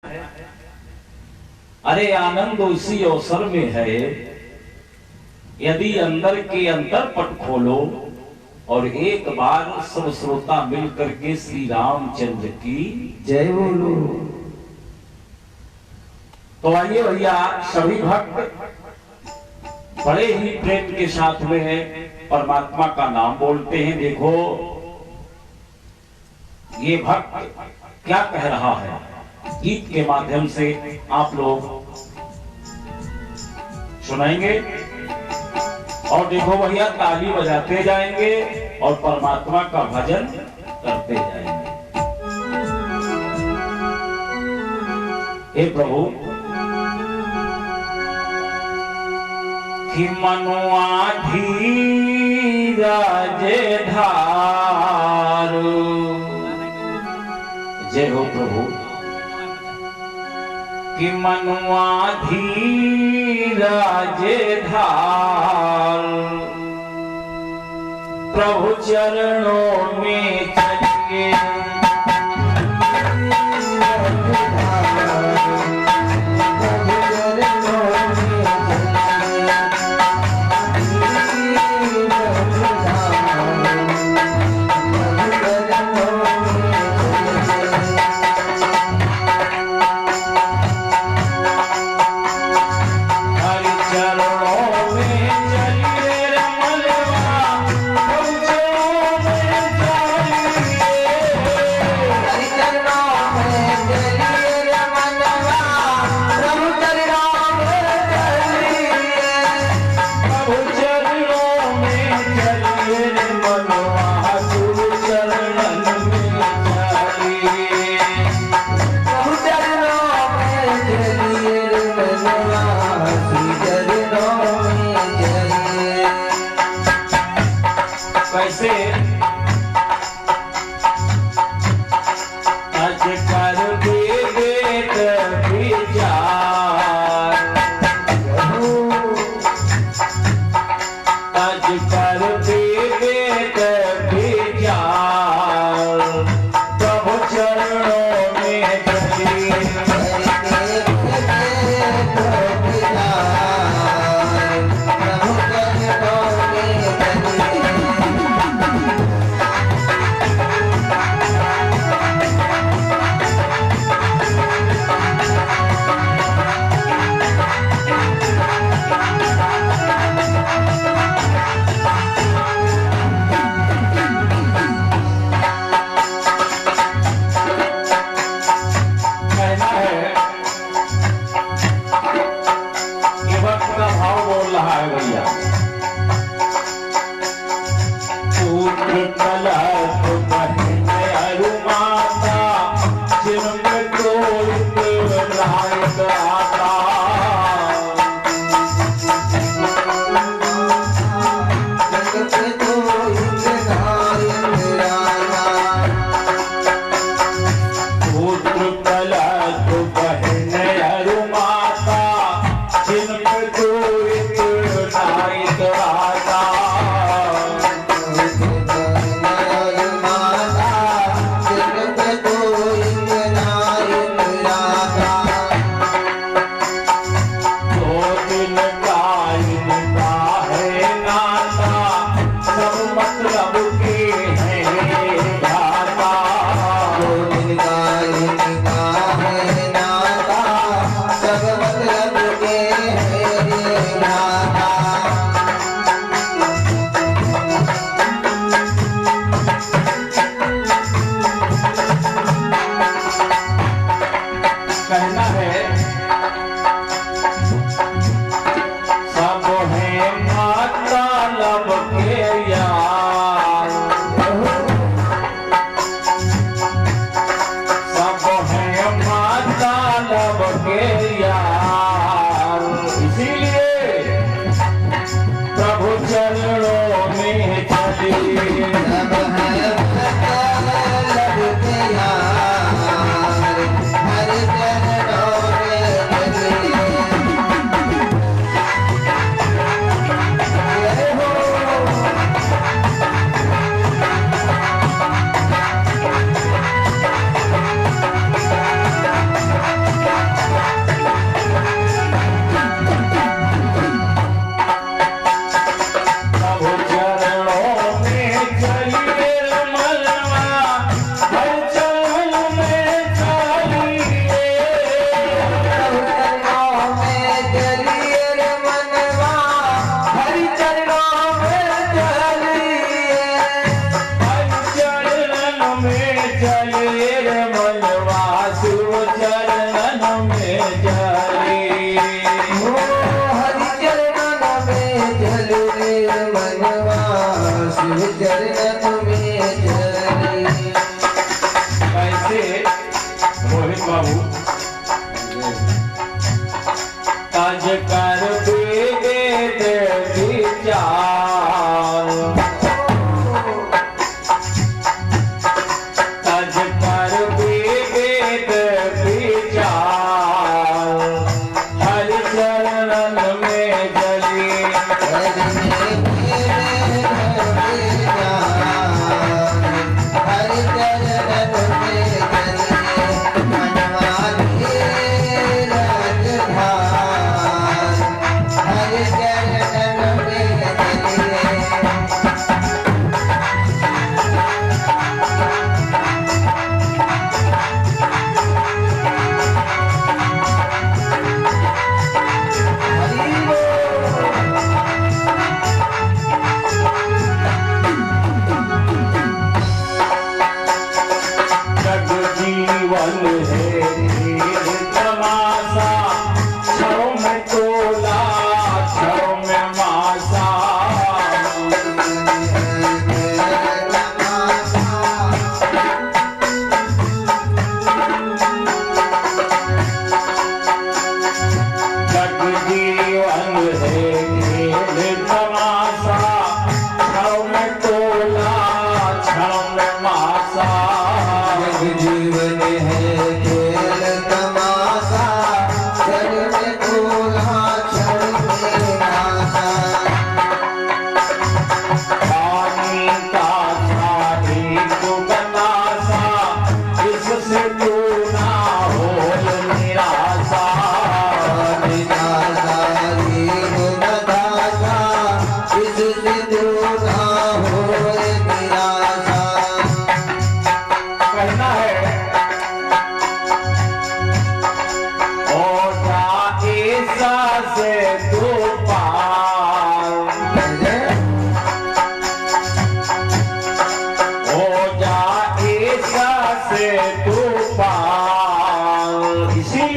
अरे आनंद उसी अवसर में है यदि अंदर के अंतर पट खोलो और एक बार सब श्रोता मिल करके श्री रामचंद्र की जय बोलो। तो आइए भैया, सभी भक्त बड़े ही प्रेम के साथ में है परमात्मा का नाम बोलते हैं। देखो ये भक्त क्या कह रहा है, गीत के माध्यम से आप लोग सुनाएंगे और देखो भैया ताली बजाते जाएंगे और परमात्मा का भजन करते जाएंगे। हे प्रभु, कि मनुआ धीरज धारू। जय हो प्रभु। कि मनुआ धीरज धार प्रभु चरणों में चलिए। हर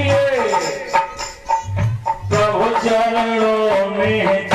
चलिए प्रभु चरणों में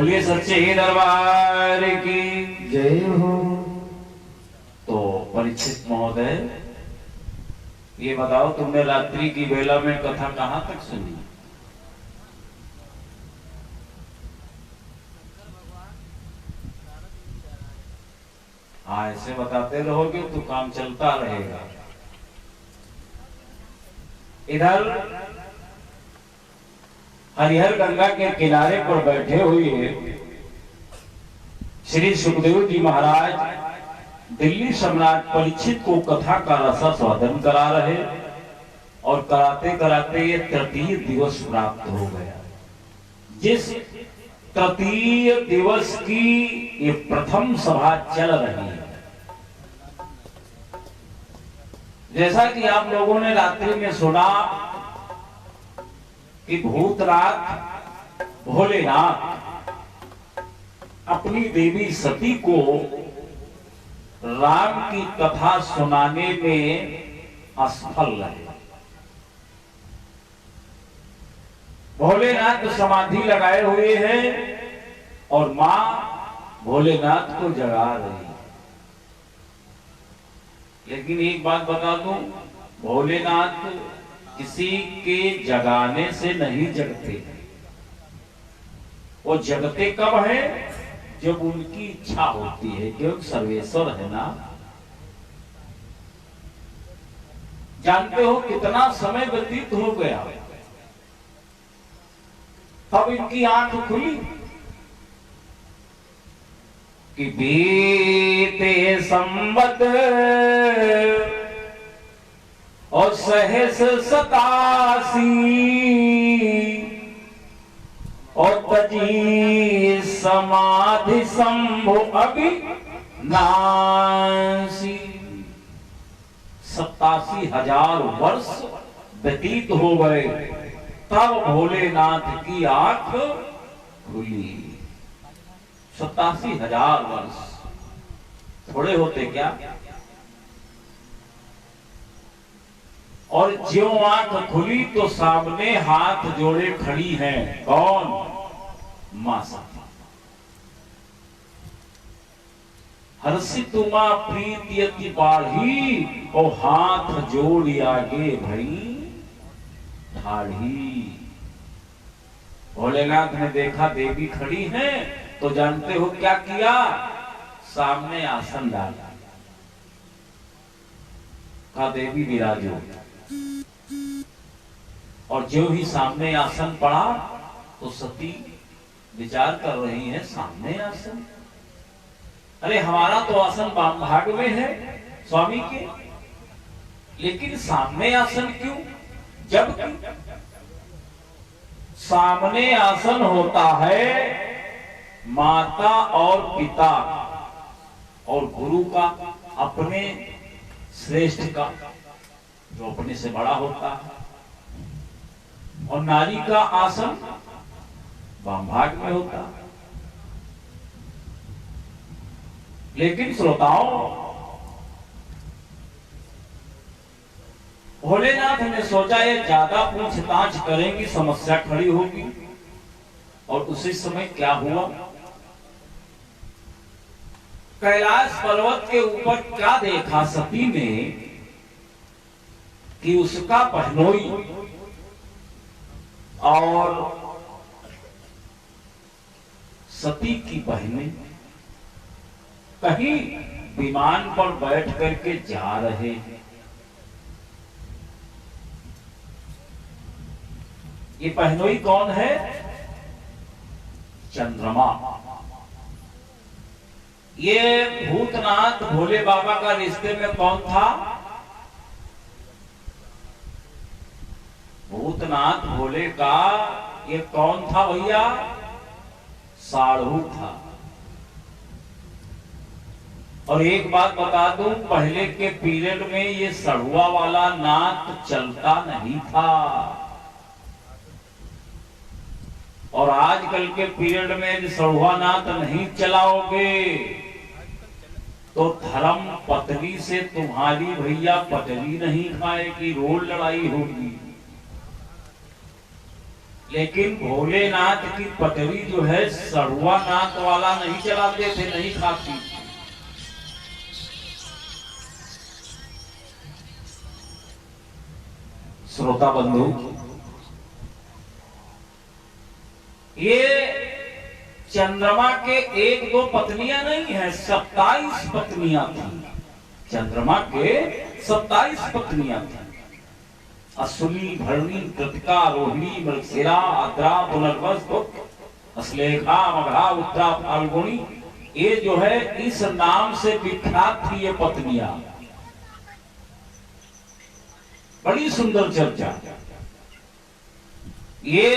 चलिए सच्चे दरबार की जय हो। तो परीक्षित महोदय, ये बताओ तुमने रात्रि की बेला में कथा कहां तक सुनी? हाँ, ऐसे बताते रहोगे तो काम चलता रहेगा। इधर हरिहर गंगा के किनारे पर बैठे हुए श्री सुखदेव जी महाराज दिल्ली सम्राट परीक्षित को कथा का रसास्वादन करा रहे, और कराते कराते ये तृतीय दिवस प्राप्त हो गया। जिस तृतीय दिवस की ये प्रथम सभा चल रही है। जैसा कि आप लोगों ने रात्रि में सुना कि भूतनाथ भोलेनाथ अपनी देवी सती को राम की कथा सुनाने में असफल रहे। भोलेनाथ समाधि लगाए हुए हैं और मां भोलेनाथ को जगा रही है। लेकिन एक बात बता दूं, भोलेनाथ किसी के जगाने से नहीं जगते। वो जगते कब है? जब उनकी इच्छा होती है, क्योंकि सर्वेश्वर है ना। जानते हो कितना समय व्यतीत हो गया, तब इनकी आंख खुली कि बीते संवत और सहस 87 और तजी समाधि संभो अभी नासी। 87,000 वर्ष व्यतीत हो गए, तब भोलेनाथ की आंख खुली। 87,000 वर्ष थोड़े होते क्या? और ज्यों आंख खुली तो सामने हाथ जोड़े खड़ी हैं। कौन? मां सती। हर्षित उमा प्रीति अति बाढ़ी, और हाथ जोड़ आगे भई ढाढ़ी। भोलेनाथ ने देखा देवी खड़ी है, तो जानते हो क्या किया? सामने आसन डाला, कहा देवी विराजो। और जो ही सामने आसन पड़ा तो सती विचार कर रही है, सामने आसन, अरे हमारा तो आसन वाम भाग में है स्वामी के, लेकिन सामने आसन क्यों? जबकि सामने आसन होता है माता और पिता और गुरु का, अपने श्रेष्ठ का, जो अपने से बड़ा होता है, और नारी का आसन वाम भाग में होता है। लेकिन श्रोताओं, भोलेनाथ ने सोचा ये ज्यादा पूछताछ करेंगी समस्या खड़ी होगी। और उसी समय क्या हुआ? कैलाश पर्वत के ऊपर क्या देखा सती ने कि उसका बहनोई और सती की बहनें कहीं विमान पर बैठ करके जा रहे हैं। ये बहनोई कौन है? चंद्रमा। ये भूतनाथ भोले बाबा का रिश्ते में कौन था? भूतनाथ भोले का ये कौन था भैया? साढ़ू था। और एक बात बता दूं, पहले के पीरियड में ये सढ़ुआ वाला नाथ चलता नहीं था, और आजकल के पीरियड में सढ़ुआ नाथ नहीं चलाओगे तो धर्म पत्नी से तुम्हारी भैया पटरी नहीं खाएगी, रोड लड़ाई होगी। लेकिन भोलेनाथ की पटरी जो है सढ़ुआ नाथ वाला नहीं चलाते थे, नहीं खाती। श्रोता बंधु, ये चंद्रमा के एक दो पत्नियां नहीं है, 27 पत्नियां थी। चंद्रमा के 27 पत्नियां थी। अश्विनी, भरणी, कृतिका, रोहिणी, मृगशिरा, आद्रा, पुनर्वस, अश्लेषा, मघा, उत्तरा, फाल्गुनी, ये जो है इस नाम से विख्यात थी ये पत्नियां। बड़ी सुंदर चर्चा। ये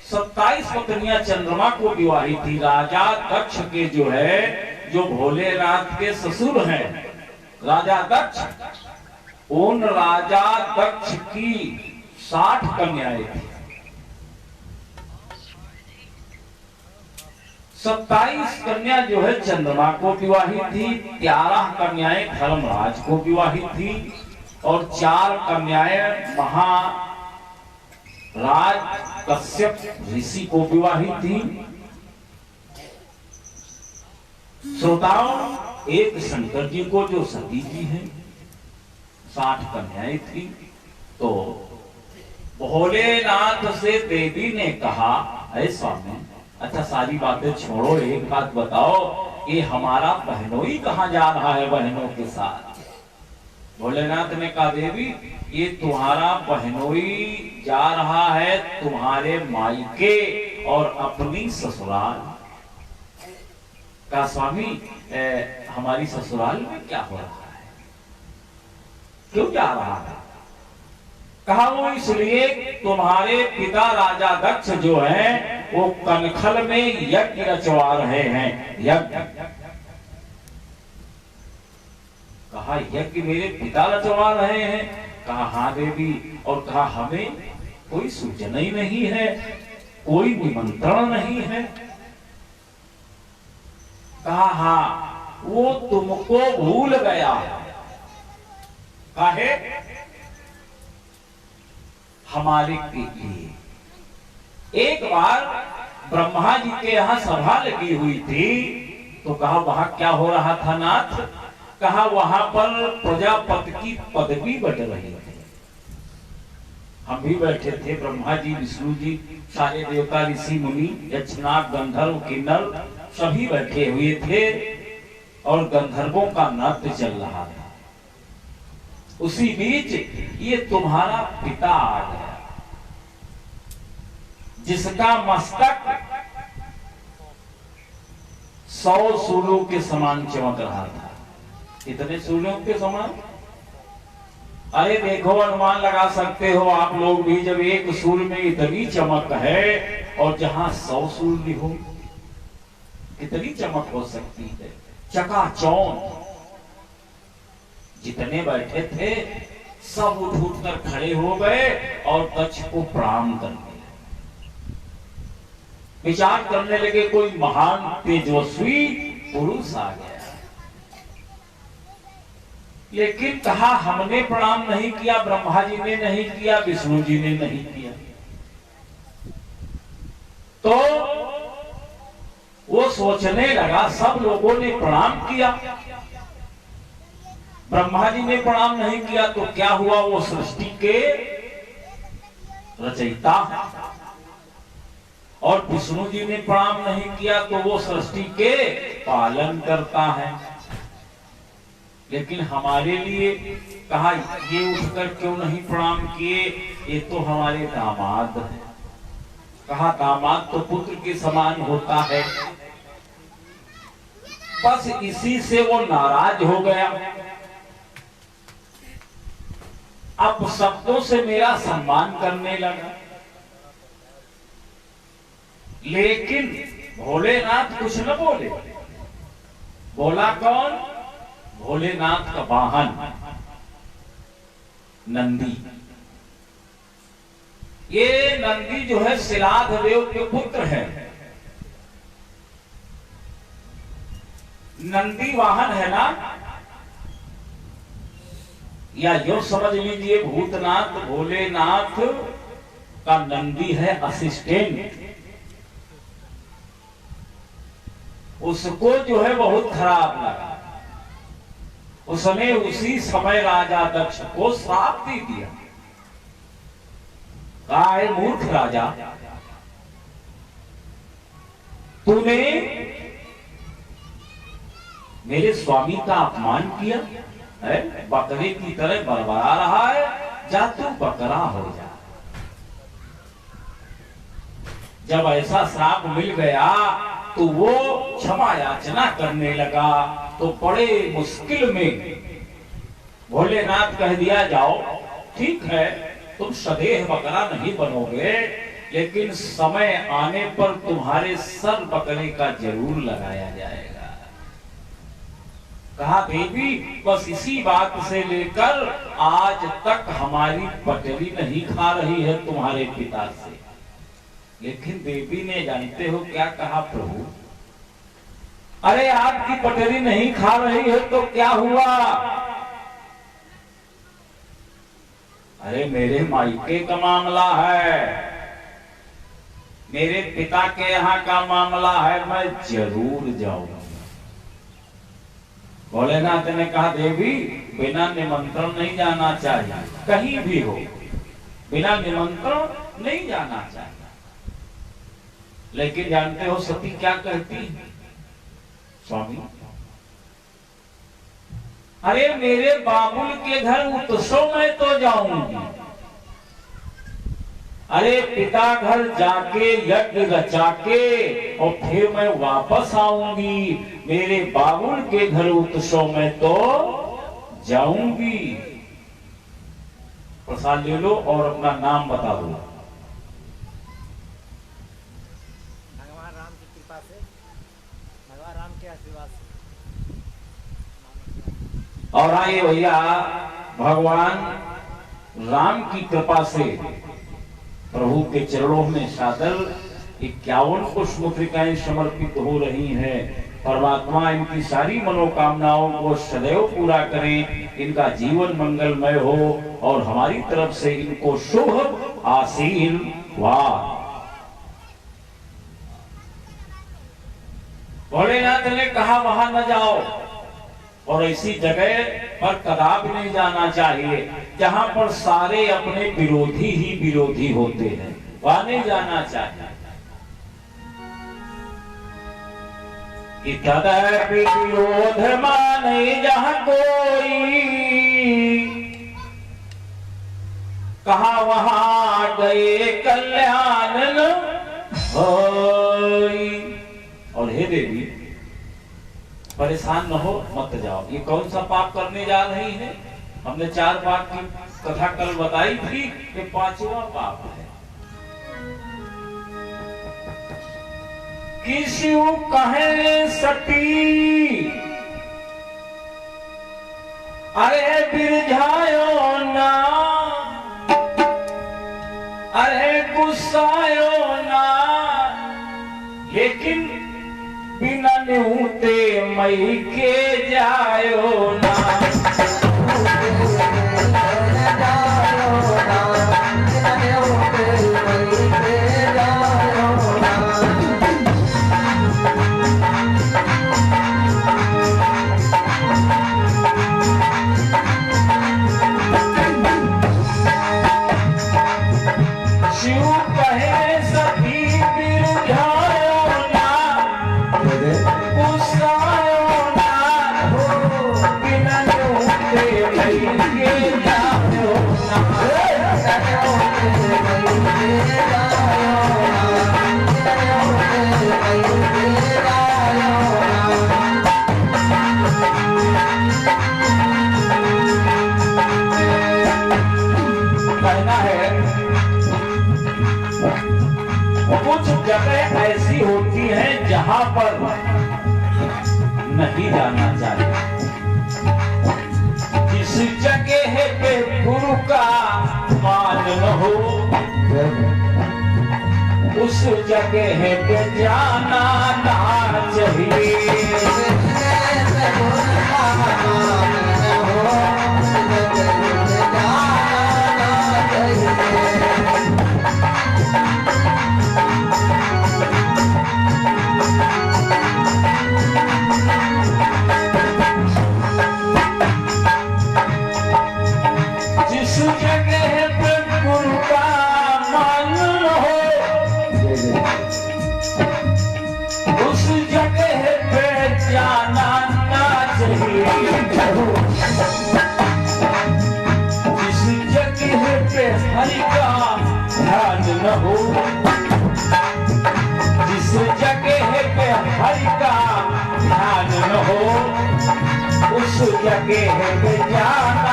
27 पत्नियां चंद्रमा को विवाहित थी। राजा दक्ष के जो है, जो भोलेनाथ के ससुर हैं, राजा दक्ष, उन राजा दक्ष की 60 कन्याएं थी। 27 कन्या जो है चंद्रमा को विवाहित थी, 13 कन्याएं धर्मराज को विवाहित थी, और 4 कन्याएं महाराज कश्यप ऋषि को विवाहित थी। श्रोताओं, एक शंकर जी को जो सती जी है, 60 कन्याएं थी। तो भोलेनाथ से देवी ने कहा, अरे स्वामी, अच्छा सारी बातें छोड़ो, एक बात बताओ, ये हमारा बहनोई कहाँ जा रहा है बहनों के साथ? भोलेनाथ ने कहा, देवी ये तुम्हारा बहनोई जा रहा है तुम्हारे मायके और अपनी ससुराल। कहा स्वामी, हमारी ससुराल में क्या हो रहा है, क्यों जा रहा है? कहा वो इसलिए तुम्हारे पिता राजा दक्ष जो है वो कनखल में यज्ञ रचवा रहे हैं। यज्ञ? कहा यज्ञ मेरे पिता रचवा रहे हैं? कहा हाँ देवी। और कहा हमें कोई सूचना ही नहीं है, कोई निमंत्रण नहीं है। कहा हाँ, वो तुमको भूल गया। काहे? हमारे लिए एक बार ब्रह्मा जी के यहां सभा लगी हुई थी, तो कहा वहां क्या हो रहा था नाथ? कहा वहां पर प्रजापति की पदवी बढ़ रही थी। हम भी बैठे थे, ब्रह्मा जी, विष्णु जी, सारे देवता, ऋषि मुनि, यक्षनाग, गंधर्व, किन्नर सभी बैठे हुए थे और गंधर्वों का नृत्य चल रहा था। उसी बीच ये तुम्हारा पिता आ गया, जिसका मस्तक 100 सूर्यों के समान चमक रहा था। कितने सूर्यों के समान? अरे देखो, अनुमान लगा सकते हो आप लोग भी, जब एक सूर्य में इतनी चमक है और जहां 100 सूर्य हो, कितनी चमक हो सकती है। चकाचौंध। जितने बैठे थे सब उठ कर खड़े हो गए और दक्ष को प्रणाम करने लगे। विचार करने लगे कोई महान तेजस्वी पुरुष आ गया। लेकिन कहा हमने प्रणाम नहीं किया, ब्रह्मा जी ने नहीं किया, विष्णु जी ने नहीं किया। तो वो सोचने लगा सब लोगों ने प्रणाम किया, ब्रह्मा जी ने प्रणाम नहीं किया, तो क्या हुआ? वो सृष्टि के रचयिता और विष्णु जी ने प्रणाम नहीं किया तो वो सृष्टि के पालन करता है। लेकिन हमारे लिए कहा ये उठकर क्यों नहीं प्रणाम किए? ये तो हमारे दामाद है। कहा दामाद तो पुत्र के समान होता है। बस इसी से वो नाराज हो गया। अब शब्दों से मेरा सम्मान करने लगा। लेकिन भोलेनाथ कुछ न बोले। बोला कौन? भोलेनाथ का वाहन नंदी। ये नंदी जो है सिलाध देव के पुत्र है। नंदी वाहन है ना, या यो समझ लीजिए भूतनाथ भोलेनाथ का नंदी है असिस्टेंट। उसको जो है बहुत खराब लगा। उसने उसी समय राजा दक्ष को श्राप दे दिया। कहा है मूर्ख राजा, तूने मेरे स्वामी का अपमान किया है, बकरे की तरह बड़बड़ा रहा है, जा तू बकरा हो जा। जब ऐसा श्राप मिल गया तो वो क्षमा याचना करने लगा। तो बड़े मुश्किल में भोलेनाथ कह दिया जाओ ठीक है तुम सदैव बकरा नहीं बनोगे, लेकिन समय आने पर तुम्हारे सर बकरे का जरूर लगाया जाएगा। कहा देवी बस इसी बात से लेकर आज तक हमारी पटरी नहीं खा रही है तुम्हारे पिता से। लेकिन देवी ने जानते हो क्या कहा प्रभु? अरे आपकी पटरी नहीं खा रही है तो क्या हुआ? अरे मेरे मायके का मामला है, मेरे पिता के यहाँ का मामला है, मैं जरूर जाऊंगा। भोलेनाथ ने कहा देवी बिना निमंत्रण नहीं जाना चाहिए, कहीं भी हो बिना निमंत्रण नहीं जाना चाहिए। लेकिन जानते हो सती क्या कहती है? स्वामी अरे मेरे बाबुल के घर उत्सव में तो जाऊंगी, अरे पिता घर जाके यज्ञ रचा के और फिर मैं वापस आऊंगी, मेरे बाबुल के घर उत्सव में तो जाऊंगी। प्रसाद ले लो और अपना नाम बता दो। भगवान राम की कृपा से, भगवान राम के आशीर्वाद से। और आइए भैया, भगवान राम की कृपा से प्रभु के चरणों में सादर 51 पुष्पमुद्रिकाएं समर्पित हो रही हैं। परमात्मा इनकी सारी मनोकामनाओं को सदैव पूरा करें, इनका जीवन मंगलमय हो और हमारी तरफ से इनको शुभ आशीर्वाद। भोलेनाथ ने कहा वहां न जाओ, और ऐसी जगह पर कदापि नहीं जाना चाहिए जहां पर सारे अपने विरोधी ही विरोधी होते हैं, वहां नहीं जाना चाहिए। कि तदपि विरोध माने जहां कोई, कहा वहां गए कल्याण न होई। और हे देवी परेशान न हो, मत जाओ। ये कौन सा पाप करने जा रही है? हमने 4 पाप की कथा कल बताई थी, ये 5वां पाप है। किसी कहे सती अरे बिरझायो ना, अरे गुस्सायो ना, लेकिन बिना न्यूते मई के जायो ना। कुछ जगह ऐसी होती हैं जहां पर नहीं जाना चाहिए। जिस जगह पे गुरु का मान न हो, उस जगह पे जाना ना चाहिए। जिस जगह पे गुरु का मान हो, उस जगह पे जाना ना चाहिए। जिस जगह पे हरि का ध्यान न हो, जिस जगह पे हरि का ध्यान न हो, उस जगह पे जाना